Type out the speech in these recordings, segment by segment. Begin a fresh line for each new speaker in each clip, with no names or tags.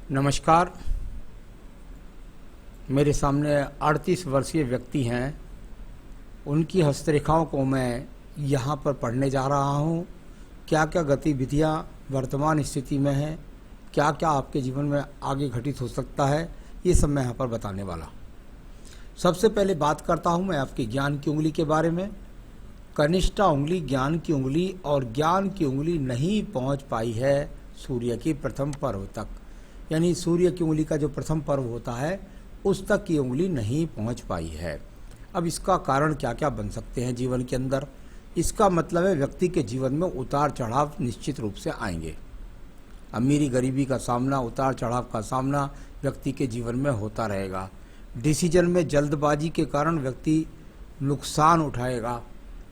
नमस्कार। मेरे सामने 38 वर्षीय व्यक्ति हैं। उनकी हस्तरेखाओं को मैं यहाँ पर पढ़ने जा रहा हूँ। क्या क्या गतिविधियाँ वर्तमान स्थिति में हैं, क्या क्या आपके जीवन में आगे घटित हो सकता है, ये सब मैं यहाँ पर बताने वाला। सबसे पहले बात करता हूँ मैं आपकी ज्ञान की उंगली के बारे में। कनिष्ठा उंगली ज्ञान की उंगली, और ज्ञान की उंगली नहीं पहुँच पाई है सूर्य की प्रथम पर्व तक, यानी सूर्य की उंगली का जो प्रथम पर्व होता है उस तक की उंगली नहीं पहुंच पाई है। अब इसका कारण क्या क्या बन सकते हैं जीवन के अंदर? इसका मतलब है व्यक्ति के जीवन में उतार चढ़ाव निश्चित रूप से आएंगे। अमीरी गरीबी का सामना, उतार चढ़ाव का सामना व्यक्ति के जीवन में होता रहेगा। डिसीजन में जल्दबाजी के कारण व्यक्ति नुकसान उठाएगा।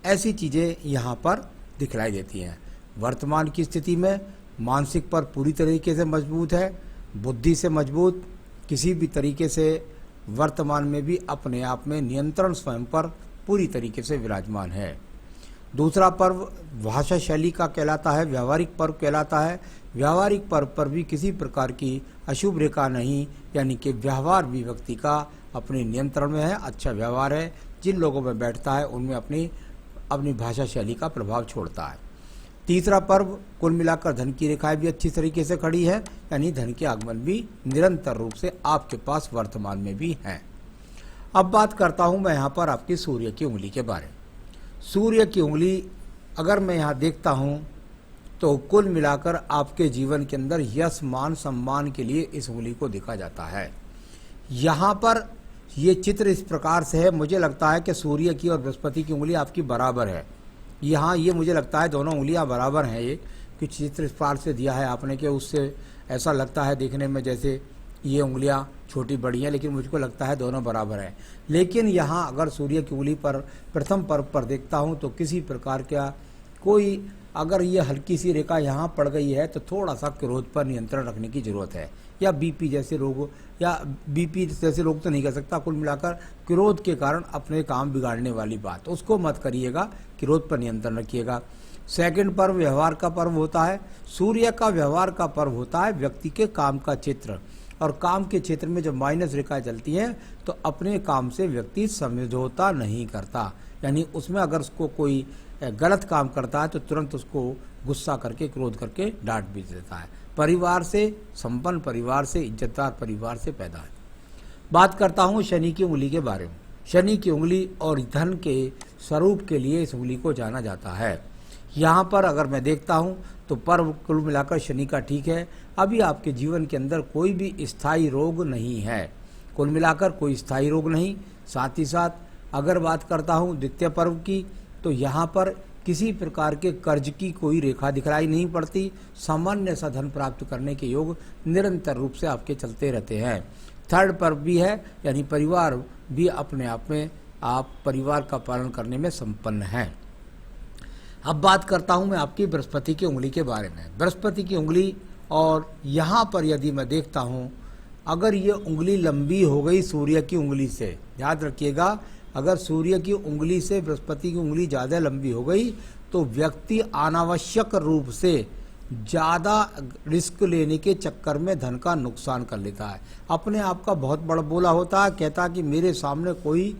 ऐसी चीज़ें यहाँ पर दिखलाई देती हैं। वर्तमान की स्थिति में मानसिक पर पूरी तरीके से मजबूत है, बुद्धि से मजबूत, किसी भी तरीके से वर्तमान में भी अपने आप में नियंत्रण स्वयं पर पूरी तरीके से विराजमान है। दूसरा पर्व भाषा शैली का कहलाता है, व्यवहारिक पर्व कहलाता है। व्यवहारिक पर्व पर भी किसी प्रकार की अशुभ रेखा नहीं, यानी कि व्यवहार भी व्यक्ति का अपने नियंत्रण में है, अच्छा व्यवहार है। जिन लोगों में बैठता है उनमें अपनी भाषा शैली का प्रभाव छोड़ता है। तीसरा पर्व कुल मिलाकर धन की रेखाएं भी अच्छी तरीके से खड़ी है, यानी धन के आगमन भी निरंतर रूप से आपके पास वर्तमान में भी हैं। अब बात करता हूं मैं यहाँ पर आपकी सूर्य की उंगली के बारे में। सूर्य की उंगली अगर मैं यहाँ देखता हूँ तो कुल मिलाकर आपके जीवन के अंदर यश मान सम्मान के लिए इस उंगली को देखा जाता है। यहाँ पर ये चित्र इस प्रकार से है, मुझे लगता है कि सूर्य की और बृहस्पति की उंगली आपकी बराबर है। यहाँ ये मुझे लगता है दोनों उंगलियां बराबर हैं। ये कुछ चित्र इस प्रकार से दिया है आपने कि उससे ऐसा लगता है देखने में जैसे ये उंगलियां छोटी बड़ी हैं, लेकिन मुझको लगता है दोनों बराबर हैं। लेकिन यहाँ अगर सूर्य की उंगली पर प्रथम पर्व पर देखता हूँ तो किसी प्रकार का कोई अगर ये हल्की सी रेखा यहाँ पड़ गई है तो थोड़ा सा क्रोध पर नियंत्रण रखने की ज़रूरत है, या बीपी जैसे रोग, या बीपी जैसे रोग तो नहीं कर सकता, कुल मिलाकर क्रोध के कारण अपने काम बिगाड़ने वाली बात उसको मत करिएगा, क्रोध पर नियंत्रण रखिएगा। सेकंड पर्व व्यवहार का पर्व होता है। सूर्य का व्यवहार का पर्व होता है व्यक्ति के काम का क्षेत्र, और काम के क्षेत्र में जब माइनस रेखाएं चलती हैं तो अपने काम से व्यक्ति समझौता नहीं करता, यानी उसमें अगर उसको कोई गलत काम करता है तो तुरंत उसको गुस्सा करके क्रोध करके डांट भी देता है। परिवार से, संपन्न परिवार से, इज्जतदार परिवार से पैदा है। बात करता हूँ शनि की उंगली के बारे में। शनि की उंगली और धन के स्वरूप के लिए इस उंगली को जाना जाता है। यहाँ पर अगर मैं देखता हूँ तो पर्व कुल मिलाकर शनि का ठीक है। अभी आपके जीवन के अंदर कोई भी स्थायी रोग नहीं है, कुल मिलाकर कोई स्थायी रोग नहीं। साथ ही साथ अगर बात करता हूँ द्वितीय पर्व की तो यहाँ पर किसी प्रकार के कर्ज की कोई रेखा दिखलाई नहीं पड़ती। सामान्य सा धन प्राप्त करने के योग निरंतर रूप से आपके चलते रहते हैं। थर्ड पर्व भी है, यानी परिवार भी अपने आप में आप परिवार का पालन करने में संपन्न हैं। अब बात करता हूं मैं आपकी बृहस्पति की उंगली के बारे में। बृहस्पति की उंगली, और यहाँ पर यदि मैं देखता हूँ अगर ये उंगली लंबी हो गई सूर्य की उंगली से, याद रखिएगा अगर सूर्य की उंगली से बृहस्पति की उंगली ज़्यादा लंबी हो गई तो व्यक्ति अनावश्यक रूप से ज़्यादा रिस्क लेने के चक्कर में धन का नुकसान कर लेता है। अपने आप का बहुत बड़ा बोला होता है, कहता कि मेरे सामने कोई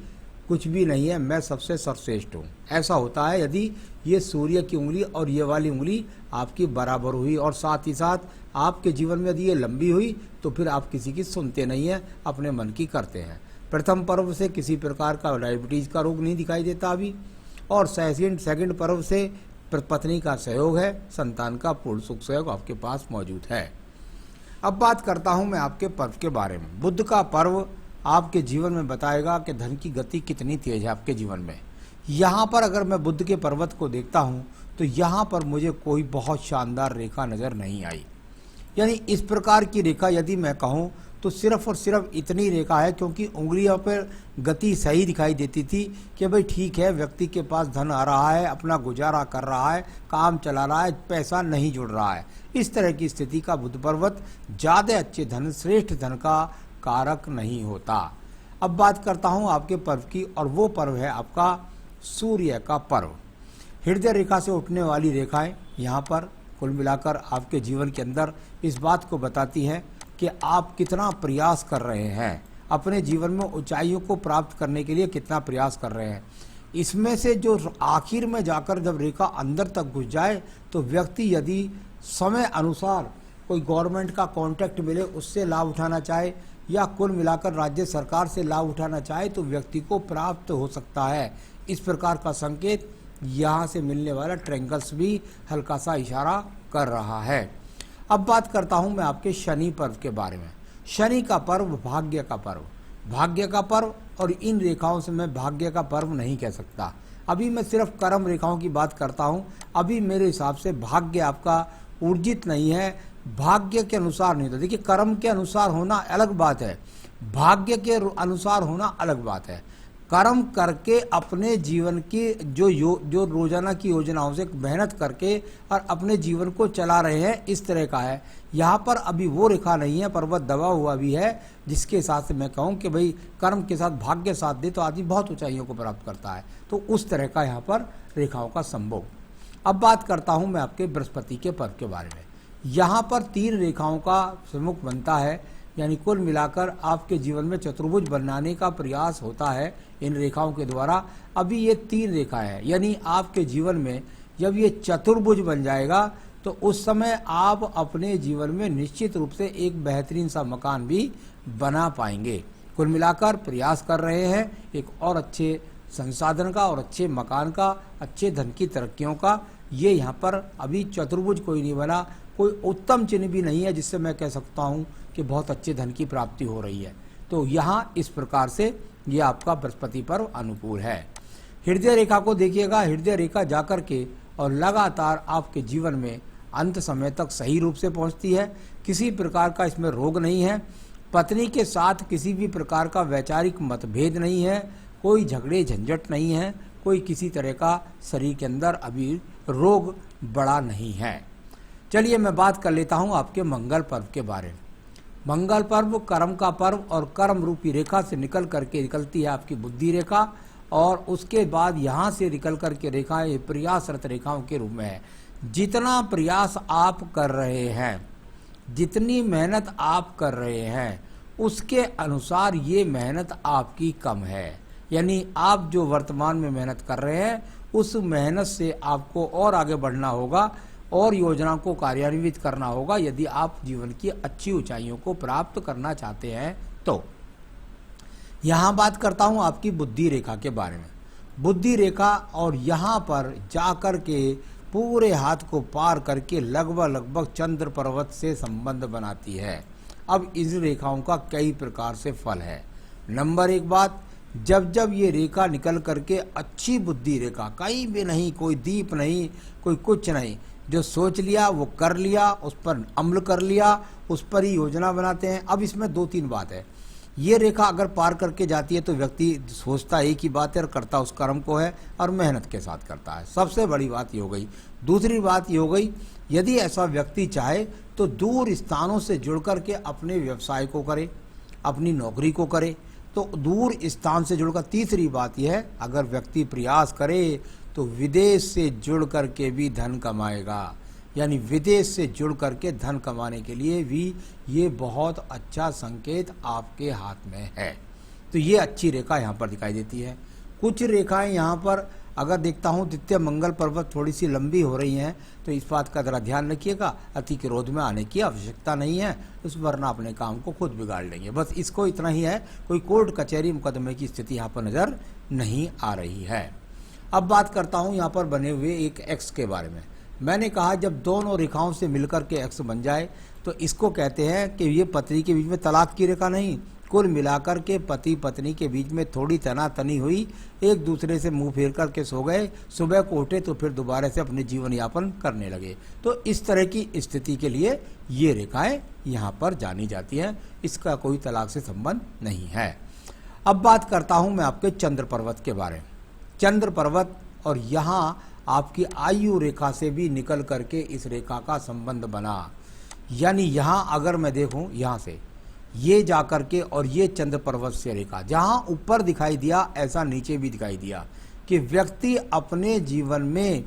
कुछ भी नहीं है, मैं सबसे सर्वश्रेष्ठ हूँ। ऐसा होता है यदि ये सूर्य की उंगली और ये वाली उंगली आपकी बराबर हुई, और साथ ही साथ आपके जीवन में यदि ये लंबी हुई तो फिर आप किसी की सुनते नहीं हैं, अपने मन की करते हैं। प्रथम पर्व से किसी प्रकार का डायबिटीज़ का रोग नहीं दिखाई देता अभी, और सेकंड पर्व से पत्नी का सहयोग है, संतान का पूर्ण सुख सहयोग आपके पास मौजूद है। अब बात करता हूं मैं आपके पर्व के बारे में। बुध का पर्व आपके जीवन में बताएगा कि धन की गति कितनी तेज है आपके जीवन में। यहाँ पर अगर मैं बुध के पर्वत को देखता हूँ तो यहाँ पर मुझे कोई बहुत शानदार रेखा नज़र नहीं आई, यानी इस प्रकार की रेखा यदि मैं कहूँ तो सिर्फ और सिर्फ इतनी रेखा है, क्योंकि उंगलियों पर गति सही दिखाई देती थी कि भाई ठीक है व्यक्ति के पास धन आ रहा है, अपना गुजारा कर रहा है, काम चला रहा है, पैसा नहीं जुड़ रहा है। इस तरह की स्थिति का बुध पर्वत ज़्यादा अच्छे धन, श्रेष्ठ धन का कारक नहीं होता। अब बात करता हूँ आपके पर्व की, और वो पर्व है आपका सूर्य का पर्व। हृदय रेखा से उठने वाली रेखाएं यहाँ पर कुल मिलाकर आपके जीवन के अंदर इस बात को बताती हैं कि आप कितना प्रयास कर रहे हैं, अपने जीवन में ऊंचाइयों को प्राप्त करने के लिए कितना प्रयास कर रहे हैं। इसमें से जो आखिर में जाकर जब रेखा अंदर तक घुस जाए तो व्यक्ति यदि समय अनुसार कोई गवर्नमेंट का कॉन्ट्रैक्ट मिले उससे लाभ उठाना चाहे या कुल मिलाकर राज्य सरकार से लाभ उठाना चाहे तो व्यक्ति को प्राप्त हो सकता है। इस प्रकार का संकेत यहाँ से मिलने वाला ट्रायंगल्स भी हल्का सा इशारा कर रहा है। अब बात करता हूँ मैं आपके शनि पर्व के बारे में। शनि का पर्व भाग्य का पर्व, भाग्य का पर्व, और इन रेखाओं से मैं भाग्य का पर्व नहीं कह सकता। अभी मैं सिर्फ कर्म रेखाओं की बात करता हूँ। अभी मेरे हिसाब से भाग्य आपका ऊर्जित नहीं है, भाग्य के अनुसार नहीं होता। देखिए, कर्म के अनुसार होना अलग बात है, भाग्य के अनुसार होना अलग बात है। कर्म करके अपने जीवन की जो रोजाना की योजनाओं से मेहनत करके और अपने जीवन को चला रहे हैं, इस तरह का है। यहाँ पर अभी वो रेखा नहीं है, पर्वत दबा हुआ भी है, जिसके साथ से मैं कहूँ कि भाई कर्म के साथ भाग्य साथ दे तो आदमी बहुत ऊंचाइयों को प्राप्त करता है। तो उस तरह का यहाँ पर रेखाओं का संभोग। अब बात करता हूँ मैं आपके बृहस्पति के पर्व के बारे में। यहाँ पर 3 रेखाओं का सम्मुख बनता है, यानी कुल मिलाकर आपके जीवन में चतुर्भुज बनाने का प्रयास होता है इन रेखाओं के द्वारा। अभी ये 3 रेखाएं हैं, यानी आपके जीवन में जब ये चतुर्भुज बन जाएगा तो उस समय आप अपने जीवन में निश्चित रूप से एक बेहतरीन सा मकान भी बना पाएंगे। कुल मिलाकर प्रयास कर रहे हैं एक और अच्छे संसाधन का और अच्छे मकान का, अच्छे धन की तरक्कियों का। ये यहाँ पर अभी चतुर्भुज कोई नहीं बना, कोई उत्तम चिन्ह भी नहीं है जिससे मैं कह सकता हूँ कि बहुत अच्छे धन की प्राप्ति हो रही है। तो यहाँ इस प्रकार से ये आपका बृहस्पति पर्व अनुकूल है। हृदय रेखा को देखिएगा, हृदय रेखा जाकर के और लगातार आपके जीवन में अंत समय तक सही रूप से पहुंचती है। किसी प्रकार का इसमें रोग नहीं है, पत्नी के साथ किसी भी प्रकार का वैचारिक मतभेद नहीं है, कोई झगड़े झंझट नहीं है, कोई किसी तरह का शरीर के अंदर अभी रोग बड़ा नहीं है। चलिए मैं बात कर लेता हूं आपके मंगल पर्व के बारे में। मंगल पर्व कर्म का पर्व, और कर्म रूपी रेखा से निकलती है आपकी बुद्धि रेखा, और उसके बाद यहाँ से निकल करके रेखाएं प्रयासरत रेखाओं के रूप में है। जितना प्रयास आप कर रहे हैं, जितनी मेहनत आप कर रहे हैं, उसके अनुसार ये मेहनत आपकी कम है। यानी आप जो वर्तमान में मेहनत कर रहे हैं उस मेहनत से आपको और आगे बढ़ना होगा और योजना को कार्यान्वित करना होगा यदि आप जीवन की अच्छी ऊंचाइयों को प्राप्त करना चाहते हैं। तो यहाँ बात करता हूँ आपकी बुद्धि रेखा के बारे में। बुद्धि रेखा और यहाँ पर जाकर के पूरे हाथ को पार करके लगभग चंद्र पर्वत से संबंध बनाती है। अब इस रेखाओं का कई प्रकार से फल है। नंबर 1 बात, जब ये रेखा निकल करके अच्छी बुद्धि रेखा, कहीं भी नहीं, कोई दीप नहीं, कोई कुछ नहीं, जो सोच लिया वो कर लिया, उस पर अमल कर लिया, उस पर ही योजना बनाते हैं। अब इसमें 2-3 बात है। ये रेखा अगर पार करके जाती है तो व्यक्ति सोचता एक ही बात है और करता उस कर्म को है और मेहनत के साथ करता है। सबसे बड़ी बात ये हो गई। दूसरी बात ये हो गई, यदि ऐसा व्यक्ति चाहे तो दूर स्थानों से जुड़ करके अपने व्यवसाय को करे, अपनी नौकरी को करे, तो दूर स्थान से जुड़कर। तीसरी बात यह है, अगर व्यक्ति प्रयास करे तो विदेश से जुड़ करके भी धन कमाएगा। यानी विदेश से जुड़ करके धन कमाने के लिए भी ये बहुत अच्छा संकेत आपके हाथ में है। तो ये अच्छी रेखा यहाँ पर दिखाई देती है। कुछ रेखाएं यहाँ पर अगर देखता हूँ द्वितीय मंगल पर्वत थोड़ी सी लंबी हो रही हैं, तो इस बात का ज़रा ध्यान रखिएगा, अति क्रोध में आने की आवश्यकता नहीं है, उस वरना अपने काम को खुद बिगाड़ लेंगे। बस इसको इतना ही है, कोई कोर्ट कचहरी मुकदमे की स्थिति यहाँ पर नज़र नहीं आ रही है। अब बात करता हूँ यहाँ पर बने हुए एक एक्स के बारे में। मैंने कहा जब दोनों रेखाओं से मिलकर के एक्स बन जाए तो इसको कहते हैं कि ये पत्नी के बीच में तलाक की रेखा नहीं, कुल मिलाकर के पति पत्नी के बीच में थोड़ी तनातनी हुई, एक दूसरे से मुंह फेर करके सो गए, सुबह को उठे तो फिर दोबारा से अपने जीवन यापन करने लगे। तो इस तरह की स्थिति के लिए ये रेखाएं यहाँ पर जानी जाती हैं, इसका कोई तलाक से संबंध नहीं है। अब बात करता हूँ मैं आपके चंद्र पर्वत के बारे में। चंद्र पर्वत और यहाँ आपकी आयु रेखा से भी निकल करके इस रेखा का संबंध बना। यानी यहाँ अगर मैं देखूँ, यहाँ से ये जाकर के और ये चंद्र पर्वत से रेखा, जहाँ ऊपर दिखाई दिया ऐसा नीचे भी दिखाई दिया कि व्यक्ति अपने जीवन में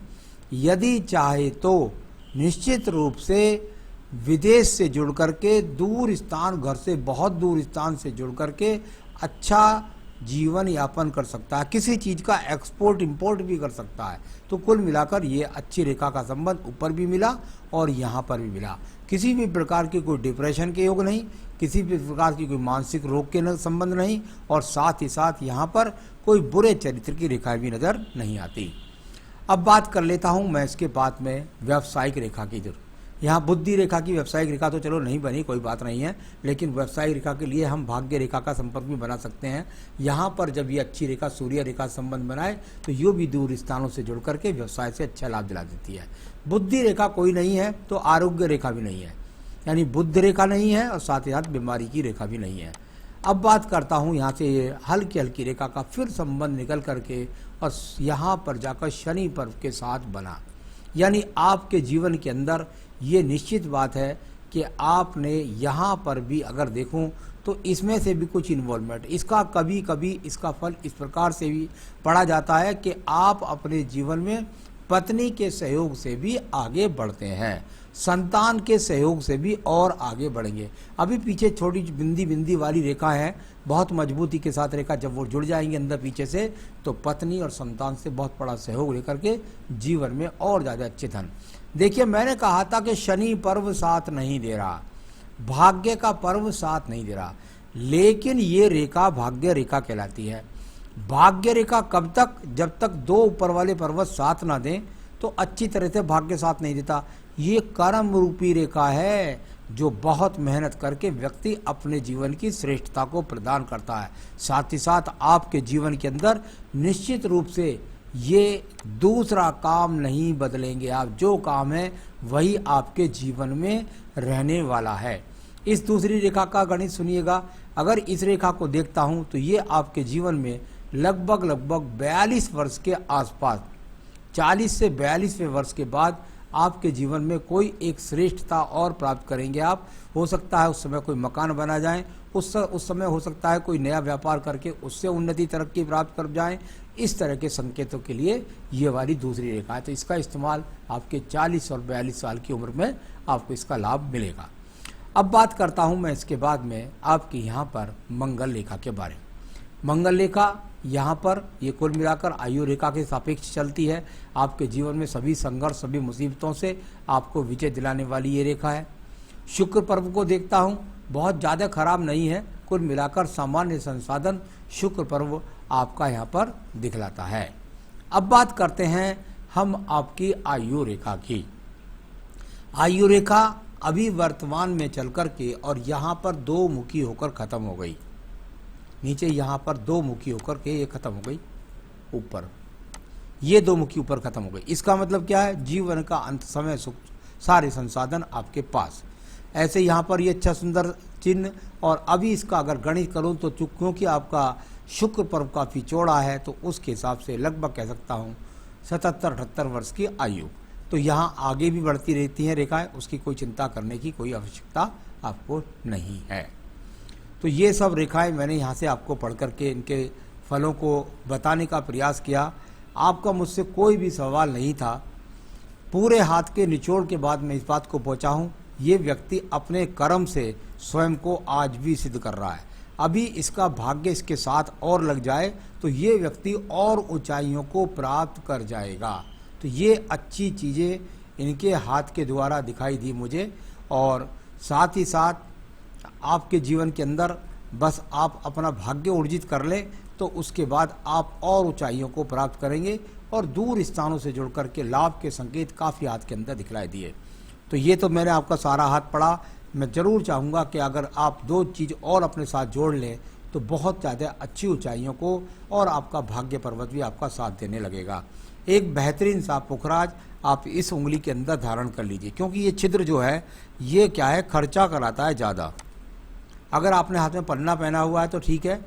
यदि चाहे तो निश्चित रूप से विदेश से जुड़ करके, दूर स्थान, घर से बहुत दूर स्थान से जुड़ करके अच्छा जीवन यापन कर सकता है, किसी चीज़ का एक्सपोर्ट इंपोर्ट भी कर सकता है। तो कुल मिलाकर ये अच्छी रेखा का संबंध ऊपर भी मिला और यहाँ पर भी मिला। किसी भी प्रकार की कोई डिप्रेशन के योग नहीं, किसी भी प्रकार की कोई मानसिक रोग के संबंध नहीं, और साथ ही साथ यहाँ पर कोई बुरे चरित्र की रेखाएं भी नज़र नहीं आती। अब बात कर लेता हूँ मैं इसके बाद में व्यावसायिक रेखा की। जो यहाँ बुद्धि रेखा की व्यावसायिक रेखा तो चलो नहीं बनी, कोई बात नहीं है, लेकिन व्यावसायिक रेखा के लिए हम भाग्य रेखा का संपर्क भी बना सकते हैं। यहाँ पर जब ये अच्छी रेखा सूर्य रेखा संबंध बनाए तो ये भी दूर स्थानों से जुड़ करके व्यवसाय से अच्छा लाभ दिला देती है। बुद्धि रेखा कोई नहीं है तो आरोग्य रेखा भी नहीं है, यानी बुद्ध रेखा नहीं है और साथ ही साथ बीमारी की रेखा भी नहीं है। अब बात करता हूँ यहाँ से ये हल्की हल्की रेखा का फिर संबंध निकल करके और यहाँ पर जाकर शनि पर्व के साथ बना, यानी आपके जीवन के अंदर ये निश्चित बात है कि आपने यहाँ पर भी अगर देखूं तो इसमें से भी कुछ इन्वॉल्वमेंट, इसका कभी कभी इसका फल इस प्रकार से भी पड़ा जाता है कि आप अपने जीवन में पत्नी के सहयोग से भी आगे बढ़ते हैं, संतान के सहयोग से भी और आगे बढ़ेंगे। अभी पीछे छोटी बिंदी बिंदी वाली रेखा है, बहुत मजबूती के साथ रेखा, जब वो जुड़ जाएंगे अंदर पीछे से तो पत्नी और संतान से बहुत बड़ा सहयोग लेकर के जीवन में और ज़्यादा अच्छे धन। देखिए मैंने कहा था कि शनि पर्व साथ नहीं दे रहा, भाग्य का पर्व साथ नहीं दे रहा, लेकिन ये रेखा भाग्य रेखा कहलाती है। भाग्य रेखा कब तक? जब तक दो ऊपर वाले पर्वत साथ ना दें तो अच्छी तरह से भाग्य साथ नहीं देता। ये कर्म रूपी रेखा है जो बहुत मेहनत करके व्यक्ति अपने जीवन की श्रेष्ठता को प्रदान करता है। साथ ही साथ आपके जीवन के अंदर निश्चित रूप से ये दूसरा काम नहीं बदलेंगे, आप जो काम है वही आपके जीवन में रहने वाला है। इस दूसरी रेखा का गणित सुनिएगा, अगर इस रेखा को देखता हूँ तो ये आपके जीवन में लगभग 42 वर्ष के आसपास, 40 से 42वें वर्ष के बाद आपके जीवन में कोई एक श्रेष्ठता और प्राप्त करेंगे आप। हो सकता है उस समय कोई मकान बना जाए, उस समय हो सकता है कोई नया व्यापार करके उससे उन्नति तरक्की प्राप्त कर जाएं। इस तरह के संकेतों के लिए ये वाली दूसरी रेखा है, तो इसका इस्तेमाल आपके 40 और 42 साल की उम्र में आपको इसका लाभ मिलेगा। अब बात करता हूँ मैं इसके बाद में आपकी यहाँ पर मंगल रेखा के बारे में। मंगल रेखा यहाँ पर ये कुल मिलाकर आयु रेखा के सापेक्ष चलती है। आपके जीवन में सभी संघर्ष, सभी मुसीबतों से आपको विजय दिलाने वाली ये रेखा है। शुक्र पर्व को देखता हूँ, बहुत ज़्यादा खराब नहीं है, कुल मिलाकर सामान्य संसाधन शुक्र पर्व आपका यहाँ पर दिखलाता है। अब बात करते हैं हम आपकी आयु रेखा की। आयु रेखा अभी वर्तमान में चल कर के और यहाँ पर दो मुखी होकर खत्म हो गई, नीचे यहाँ पर दो मुखी होकर के ये खत्म हो गई, ऊपर ये दो मुखी ऊपर खत्म हो गई। इसका मतलब क्या है? जीवन का अंत समय सुख, सारे संसाधन आपके पास। ऐसे यहाँ पर ये अच्छा सुंदर चिन्ह, और अभी इसका अगर गणित करूँ तो क्योंकि आपका शुक्र पर्व काफ़ी चौड़ा है तो उसके हिसाब से लगभग कह सकता हूँ 77-78 वर्ष की आयु। तो यहाँ आगे भी बढ़ती रहती हैं रेखाएं, उसकी कोई चिंता करने की कोई आवश्यकता आपको नहीं है। तो ये सब रेखाएं मैंने यहाँ से आपको पढ़ करके इनके फलों को बताने का प्रयास किया। आपका मुझसे कोई भी सवाल नहीं था। पूरे हाथ के निचोड़ के बाद मैं इस बात को पहुँचा हूँ, ये व्यक्ति अपने कर्म से स्वयं को आज भी सिद्ध कर रहा है। अभी इसका भाग्य इसके साथ और लग जाए तो ये व्यक्ति और ऊंचाइयों को प्राप्त कर जाएगा। तो ये अच्छी चीज़ें इनके हाथ के द्वारा दिखाई दी मुझे, और साथ ही साथ आपके जीवन के अंदर बस आप अपना भाग्य ऊर्जित कर लें तो उसके बाद आप और ऊंचाइयों को प्राप्त करेंगे, और दूर स्थानों से जुड़ करके लाभ के संकेत काफ़ी हाथ के अंदर दिखलाई दिए। तो ये तो मैंने आपका सारा हाथ पढ़ा। मैं ज़रूर चाहूँगा कि अगर आप दो चीज़ और अपने साथ जोड़ लें तो बहुत ज़्यादा अच्छी ऊंचाइयों को और आपका भाग्य पर्वत भी आपका साथ देने लगेगा। एक बेहतरीन सा पुखराज आप इस उंगली के अंदर धारण कर लीजिए, क्योंकि ये छिद्र जो है ये क्या है, खर्चा कराता है ज़्यादा। अगर आपने हाथ में पन्ना पहना हुआ है तो ठीक है,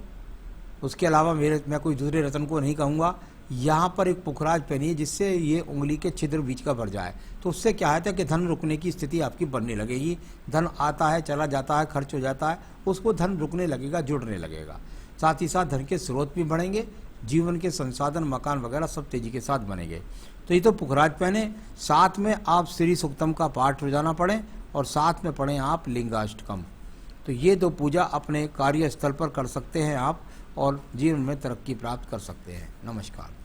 उसके अलावा मैं कोई दूसरे रत्न को नहीं कहूँगा। यहाँ पर एक पुखराज पहनिए जिससे ये उंगली के छिद्र बीच का भर जाए, तो उससे क्या है कि धन रुकने की स्थिति आपकी बनने लगेगी। धन आता है, चला जाता है, खर्च हो जाता है, उसको धन रुकने लगेगा, जुड़ने लगेगा। साथ ही साथ धन के स्रोत भी बढ़ेंगे, जीवन के संसाधन, मकान वगैरह सब तेजी के साथ बनेंगे। तो ये तो पुखराज पहने, साथ में आप श्री सूक्तम का पाठ रोजाना पढ़ें और साथ में पढ़ें आप लिंगाष्टकम। तो ये 2 पूजा अपने कार्यस्थल पर कर सकते हैं आप और जीवन में तरक्की प्राप्त कर सकते हैं। नमस्कार।